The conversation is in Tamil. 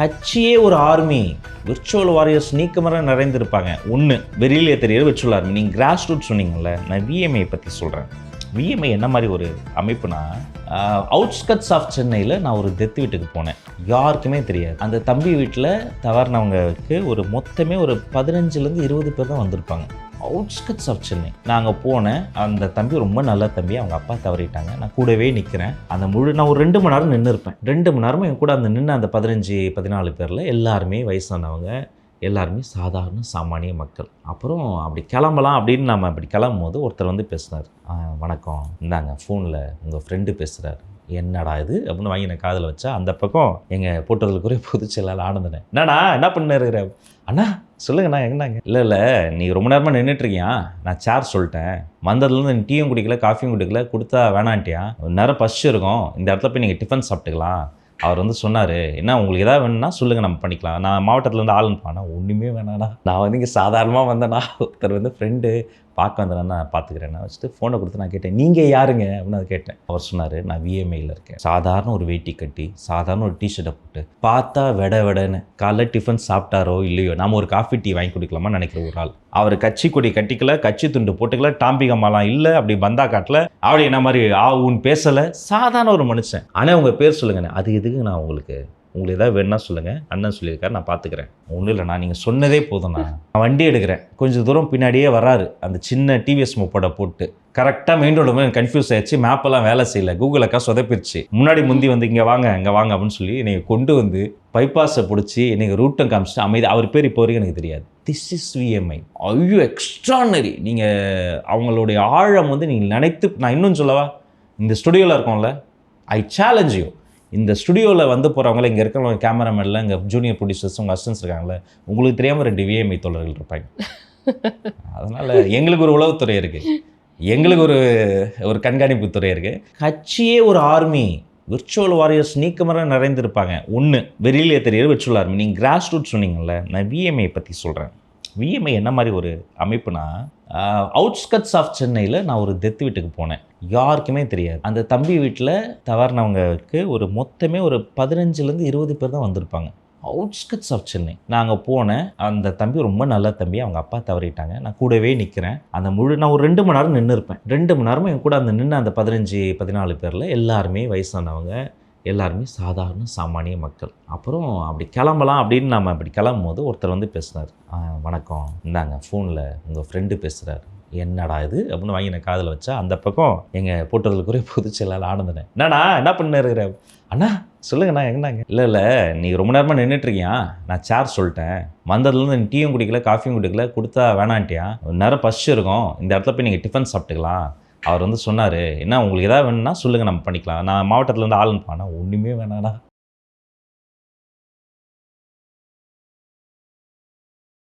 கட்சியே ஒரு ஆர்மி, விர்ச்சுவல் வாரியர்ஸ் நீக்கமர நிறைந்திருப்பாங்க. ஒன்று வெளியிலே தெரியுற விர்ச்சுவல் ஆர்மி. நீங்கள் கிராஸ் ரூட் சொன்னீங்கல்ல, நான் விஎம்ஐ பற்றி சொல்கிறேன். விஎம்ஐ என்ன மாதிரி ஒரு அமைப்புனா, அவுட்ஸ்கட்ஸ் ஆஃப் சென்னையில் நான் ஒரு டெத் வீட்டுக்கு போனேன். யாருக்குமே தெரியாது. அந்த தம்பி வீட்டில் தவறினவங்களுக்கு மொத்தமே ஒரு 15லேருந்து 20 பேர் தான் வந்திருப்பாங்க. Outskirts of Chennai. நான் அங்கே போனேன். அந்த தம்பி ரொம்ப நல்ல தம்பி. அவங்க அப்பா தவறிட்டாங்க. நான் கூடவே நிற்கிறேன். நான் ஒரு 2 மணி நேரம் நின்று இருப்பேன். 2 மணி நேரமும் என் கூட அந்த நின்று அந்த 15-14 பேரில் எல்லாருமே வயசானவங்க, எல்லாருமே சாதாரண சாமானிய மக்கள். அப்புறம் அப்படி கிளம்பலாம் அப்படின்னு நம்ம அப்படி கிளம்பும் போது ஒருத்தர் வந்து பேசினார். வணக்கம், இந்தாங்க ஃபோனில் உங்கள் ஃப்ரெண்டு பேசுகிறார். என்னடா இது அப்படின்னு வாங்கி நான் காதில் வச்சா, அந்த பக்கம் எங்கள் போட்டதுக்குரிய பொதுச்செயலாளர் ஆனந்தனே. என்னண்ணா என்ன பண்ணிருக்கிற? அண்ணா சொல்லுங்கண்ணா, எங்கண்ணாங்க? இல்லை நீ ரொம்ப நேரமாக நின்றுட்டுருக்கியா, நான் சேர் சொல்லிட்டேன். வந்ததுலேருந்து நீ டீயும் குடிக்கல, காஃபியும் குடிக்கல, கொடுத்தா வேணான்ட்டியா, நேரம் பசி இருக்கும், இந்த இடத்துல போய் நீங்கள் டிஃபன் சாப்பிட்டுக்கலாம். அவர் வந்து சொன்னார், என்ன உங்களுக்கு எதாவது வேணும்னா சொல்லுங்கள், நம்ம பண்ணிக்கலாம். நான் மாவட்டத்துலேருந்து ஆள் அனுப்பானா, ஒன்றுமே வேணாண்ணா, நான் வந்து இங்கே சாதாரணமாக வந்தேண்ணா, ஒருத்தர் வந்து ஃப்ரெண்டு பார்க்க வந்தேன்னா பார்த்துக்கிறேன்னா வச்சுட்டு ஃபோனை கொடுத்து நான் கேட்டேன், நீங்கள் யாருங்க அப்படின்னு அதை கேட்டேன். அவர் சொன்னார், நான் விஎம்ஐயில் இருக்கேன். சாதாரண ஒரு வேட்டி கட்டி, சாதாரண ஒரு டிஷர்ட்டை போட்டு, பார்த்தா வெடன்னு காலைல டிஃபன் சாப்பிட்டாரோ இல்லையோ, நாம் ஒரு காஃபி டீ வாங்கி குடிக்கலாமா நினைக்கிற ஒரு ஆள். அவர் கட்சி கொடி கட்டிக்கல, கட்சி துண்டு போட்டுக்கல, டாம்பிகம்மாலாம் இல்லை, அப்படி பந்தா காட்டல, அப்படி என்ன மாதிரி உன் பேசலை, சாதாரண ஒரு மனுஷன். ஆனால் உங்கள் பேர் சொல்லுங்கண்ணே. அது எதுக்கு நான் உங்களுக்கு ஏதாவது வேணுன்னா சொல்லுங்கள், அண்ணன் சொல்லியிருக்காரு, நான் பார்த்துக்கிறேன். ஒன்றும் இல்லைண்ணா, நீங்கள் சொன்னதே போதும்ண்ணா. நான் வண்டி எடுக்கிறேன். கொஞ்சம் தூரம் பின்னாடியே வராரு, அந்த சின்ன டிவிஎஸ் மோப்போட போட்டு. கரெக்டாக மெயின் ரோடு போய் கன்ஃபியூஸ் ஆயிடுச்சு. மேப்பெல்லாம் வேலை செய்யலை, கூகுள் அக்கா சொதப்பிடுச்சு. முந்தி வந்து இங்கே வாங்க அப்படின்னு சொல்லி என்னை கொண்டு வந்து பைபாஸை பிடிச்சி எனக்கு ரூட்டம் காமிச்சிட்டு அமைதி. அவர் பேர் இப்போ வரைக்கும் எனக்கு தெரியாது. This is VMI. ஐயோ எக்ஸ்ட்ரானரி. நீங்கள் அவங்களுடைய ஆழம் வந்து நீங்கள் நினைத்து, நான் இன்னும் சொல்லவா, இந்த ஸ்டுடியோவில் இருக்கோம்ல, ஐ சேலஞ்ச் யூ. இந்த ஸ்டுடியோவில் வந்து போகிறவங்கள, இங்கே இருக்கிறவங்க கேமராமேனில், இங்கே ஜூனியர் ப்ரொடியூசர்ஸ், உங்கள் அசிஸ்டன்ஸ் இருக்காங்களே, உங்களுக்கு தெரியாமல் 2 விஎம்ஐ தோழர்கள் இருப்பாங்க. அதனால் எங்களுக்கு ஒரு உளவுத்துறை இருக்குது, எங்களுக்கு ஒரு கண்காணிப்பு துறை இருக்குது. கட்சியே ஒரு ஆர்மி, விர்ச்சுவல் வாரியர்ஸ் நீக்கமர நிறைந்திருப்பாங்க. ஒன்று வெளியிலே தெரியுற விர்ச்சுவல் ஆர்மி. நீங்கள் கிராஸ் ரூட் சொன்னீங்கல்ல, நான் விஎம்ஐ பற்றி சொல்கிறேன். விஎம்ஐ என்ன மாதிரி ஒரு அமைப்புனா, அவுட்ஸ்கட்ஸ் ஆஃப் சென்னையில் நான் ஒரு டெத் வீட்டுக்கு போனேன். யாருக்குமே தெரியாது. அந்த தம்பி வீட்டில் தவறினவங்களுக்கு மொத்தமே ஒரு 15லேருந்து 20 பேர் தான் வந்திருப்பாங்க. Outskirts of Chennai. நான் அங்கே போனேன். அந்த தம்பி ரொம்ப நல்ல தம்பி. அவங்க அப்பா தவறிட்டாங்க. நான் கூடவே நிற்கிறேன். நான் ஒரு 2 மணி நேரம் நின்று இருப்பேன். 2 மணி நேரமும் என் கூட அந்த நின்று அந்த 15-14 பேரில் எல்லாருமே வயசானவங்க, எல்லாருமே சாதாரண சாமானிய மக்கள். அப்புறம் அப்படி கிளம்பலாம் அப்படின்னு நம்ம அப்படி கிளம்பும் போது ஒருத்தர் வந்து பேசினார். வணக்கம், இந்தாங்க ஃபோனில் உங்கள் ஃப்ரெண்டு பேசுகிறார். என்னடா இது அப்படின்னு வாங்கி நான் காதில் வச்சா, அந்த பக்கம் எங்கள் போட்டதுக்குரிய பொதுச்செயலாளர் ஆனந்தனே. என்னண்ணா என்ன பண்ணிருக்கிற? அண்ணா சொல்லுங்கண்ணா, எங்கண்ணாங்க? இல்லை நீ ரொம்ப நேரமாக நின்றுட்டுருக்கியா, நான் சேர் சொல்லிட்டேன். வந்ததுலேருந்து நீ டீயும் குடிக்கல, காஃபியும் குடிக்கல, கொடுத்தா வேணான்ட்டியா, நேரம் பசி இருக்கும், இந்த இடத்துல போய் நீங்கள் டிஃபன் சாப்பிட்டுக்கலாம். அவர் வந்து சொன்னார், என்ன உங்களுக்கு எதாவது வேணும்னா சொல்லுங்கள், நம்ம பண்ணிக்கலாம். நான் மாவட்டத்துலேருந்து ஆள் அனுப்பானா, ஒன்றுமே வேணாண்ணா.